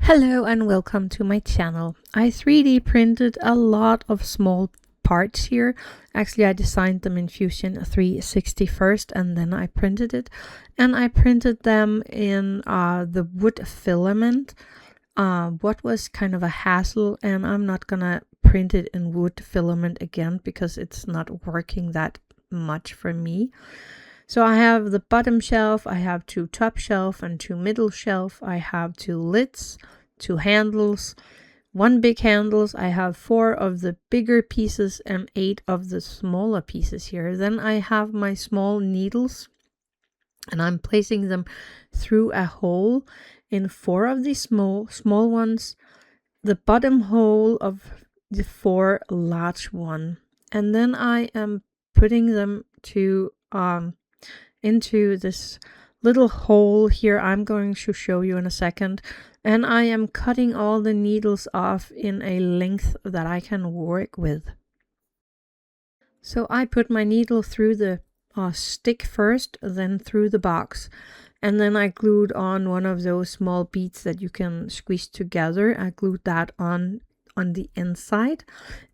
Hello and welcome to my channel. I 3D printed a lot of small parts here. Actually, I designed them in Fusion 360 first and then I printed it. And I printed them in the wood filament. What was kind of a hassle, and I'm not gonna print it in wood filament again because it's not working that much for me. So I have the bottom shelf, I have 2 top shelf and 2 middle shelf, I have 2 lids, 2 handles, 1 big handles, I have 4 of the bigger pieces and 8 of the smaller pieces here. Then I have my small needles and I'm placing them through a hole in 4 of these small ones, the bottom hole of the 4 large one. And then I am putting them to into this little hole here I'm going to show you in a second, and I am cutting all the needles off in a length that I can work with. So I put my needle through the stick first, then through the box, and then I glued on one of those small beads that you can squeeze together. I glued that on the inside,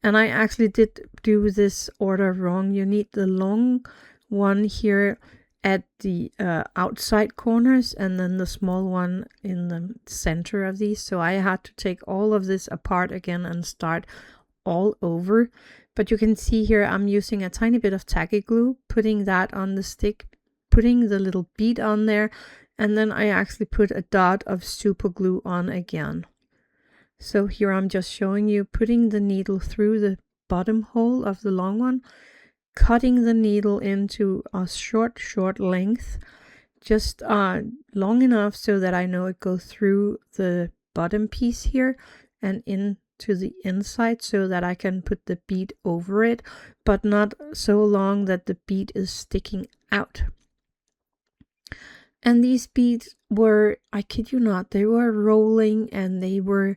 and I actually did do this order wrong. You need the long one here at the outside corners and then the small one in the center of these. So I had to take all of this apart again and start all over. But you can see here I'm using a tiny bit of tacky glue, putting that on the stick, putting the little bead on there, and then I actually put a dot of super glue on again. So here I'm just showing you putting the needle through the bottom hole of the long one, cutting the needle into a short length, just long enough so that I know it goes through the bottom piece here and into the inside so that I can put the bead over it, but not so long that the bead is sticking out. And these beads were, I kid you not, they were rolling and they were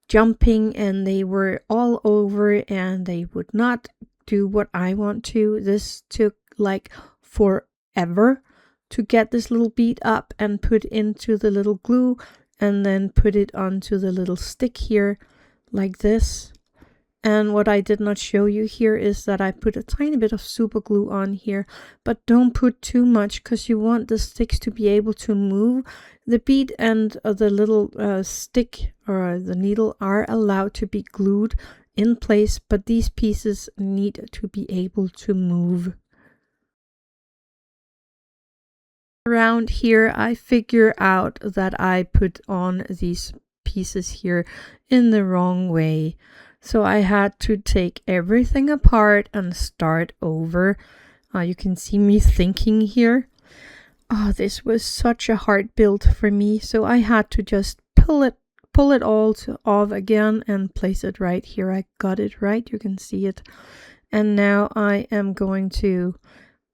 jumping and they were all over and they would not do what I want to. This took like forever to get this little bead up and put into the little glue and then put it onto the little stick here like this. And what I did not show you here is that I put a tiny bit of super glue on here, but don't put too much because you want the sticks to be able to move. The bead and the little stick or the needle are allowed to be glued in place, but these pieces need to be able to move. Around here I figure out that I put on these pieces here in the wrong way. So I had to take everything apart and start over. You can see me thinking here. Oh, this was such a hard build for me. So I had to just pull it all off again and place it right here. I got it right, you can see it. And now I am going to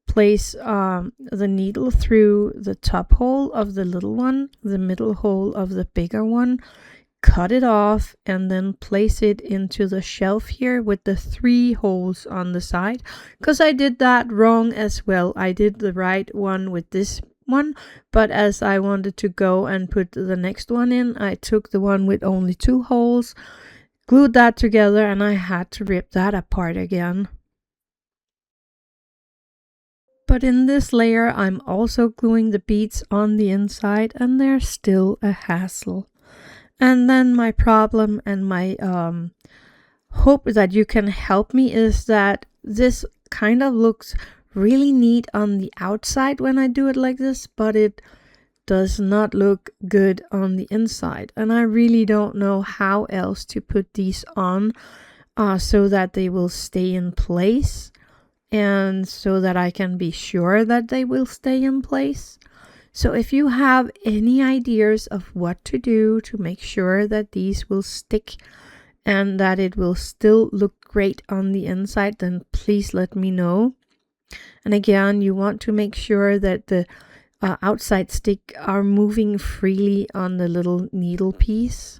place the needle through the top hole of the little one, the middle hole of the bigger one, cut it off, and then place it into the shelf here with the 3 holes on the side, because I did that wrong as well. I did the right one with this one, but as I wanted to go and put the next one in, I took the one with only 2 holes, glued that together, and I had to rip that apart again. But in this layer I'm also gluing the beads on the inside and they're still a hassle. And then my problem and my hope that you can help me is that this kind of looks really neat on the outside when I do it like this, but it does not look good on the inside. And I really don't know how else to put these on so that they will stay in place and so that I can be sure that they will stay in place. So if you have any ideas of what to do to make sure that these will stick and that it will still look great on the inside, then please let me know. And again, you want to make sure that the outside stick are moving freely on the little needle piece.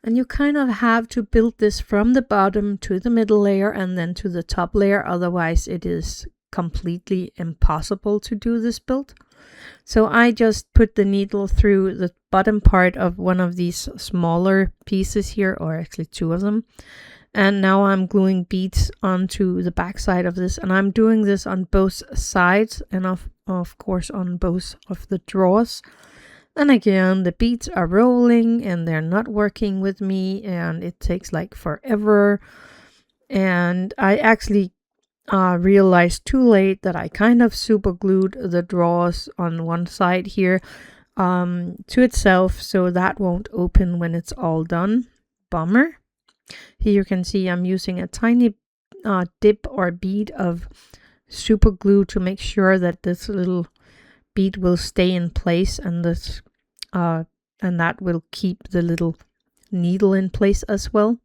And you kind of have to build this from the bottom to the middle layer and then to the top layer, otherwise it is completely impossible to do this build. So I just put the needle through the bottom part of one of these smaller pieces here, or actually two of them. And now I'm gluing beads onto the back side of this, and I'm doing this on both sides and of course on both of the drawers. And again, the beads are rolling and they're not working with me, and it takes like forever. And I actually realized too late that I kind of super glued the drawers on one side here to itself, so that won't open when it's all done. Bummer. Here you can see I'm using a tiny dip or bead of super glue to make sure that this little bead will stay in place, and this and that will keep the little needle in place as well.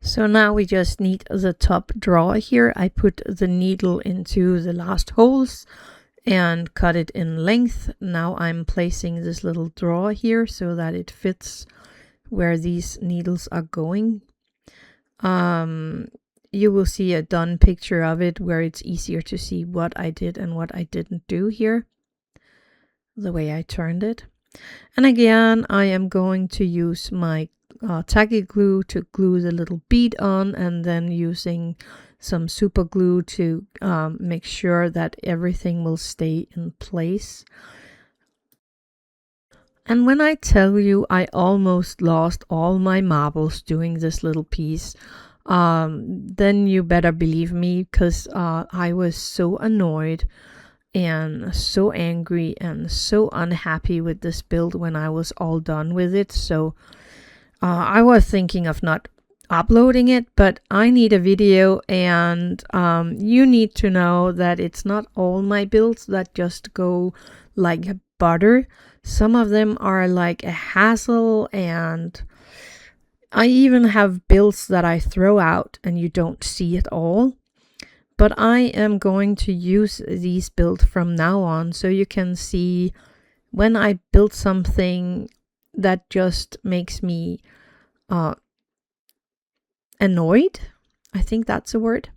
So now we just need the top drawer here. I put the needle into the last holes and cut it in length. Now I'm placing this little drawer here so that it fits where these needles are going. You will see a done picture of it where it's easier to see what I did and what I didn't do here, the way I turned it. And again, I am going to use my tacky glue to glue the little bead on, and then using some super glue to make sure that everything will stay in place. And when I tell you I almost lost all my marbles doing this little piece, then you better believe me, because I was so annoyed and so angry and so unhappy with this build when I was all done with it. So I was thinking of not uploading it, but I need a video, and you need to know that it's not all my builds that just go like butter. Some of them are like a hassle, and I even have builds that I throw out and you don't see it all. But I am going to use these builds from now on, so you can see when I build something that just makes me annoyed. I think that's a word.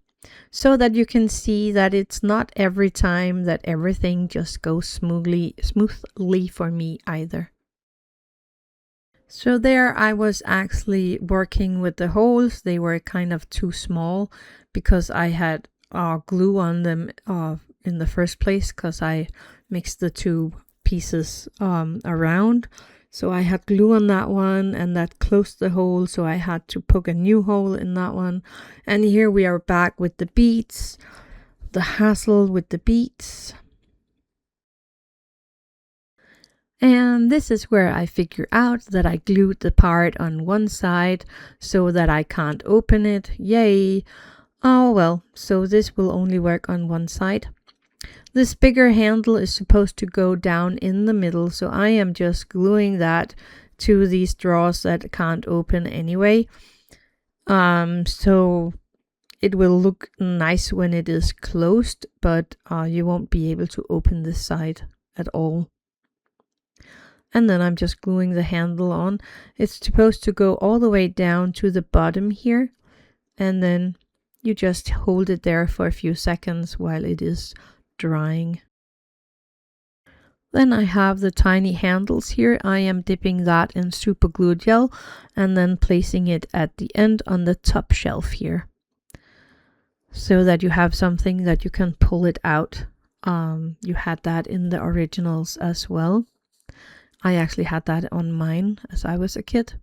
So that you can see that it's not every time that everything just goes smoothly for me either. So there I was actually working with the holes. They were kind of too small because I had glue on them in the first place, because I mixed the two pieces around. So I had glue on that one, and that closed the hole, so I had to poke a new hole in that one. And here we are back with the beads, the hassle with the beads. And this is where I figure out that I glued the part on one side so that I can't open it. Yay! Oh well, so this will only work on one side. This bigger handle is supposed to go down in the middle, so I am just gluing that to these drawers that can't open anyway. So it will look nice when it is closed, but you won't be able to open this side at all. And then I'm just gluing the handle on. It's supposed to go all the way down to the bottom here, and then you just hold it there for a few seconds while it is drying. Then I have the tiny handles here. I am dipping that in super glue gel and then placing it at the end on the top shelf here, so that you have something that you can pull it out. You had that in the originals as well. I actually had that on mine as I was a kid.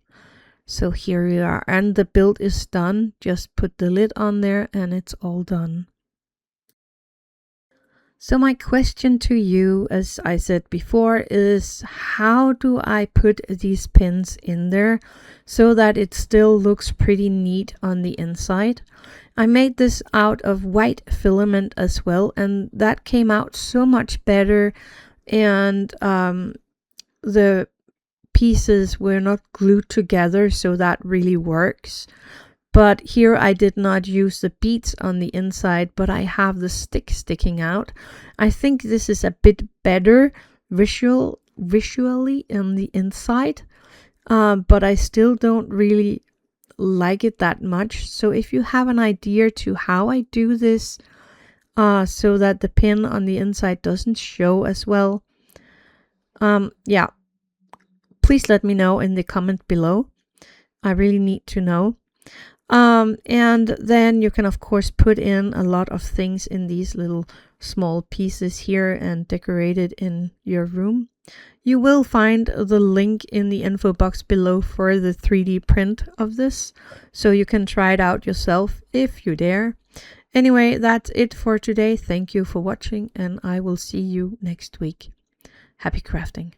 So here we are, and the build is done. Just put the lid on there and it's all done. So my question to you, as I said before, is how do I put these pins in there so that it still looks pretty neat on the inside? I made this out of white filament as well, and that came out so much better, and the pieces were not glued together, so that really works. But here I did not use the beads on the inside, but I have the stick sticking out. I think this is a bit better visually on the inside, but I still don't really like it that much. So if you have an idea to how I do this, so that the pin on the inside doesn't show as well. Yeah, please let me know in the comment below. I really need to know. And then you can of course put in a lot of things in these little small pieces here and decorate it in your room. You will find the link in the info box below for the 3D print of this, so you can try it out yourself if you dare. Anyway, that's it for today. Thank you for watching, and I will see you next week. Happy crafting.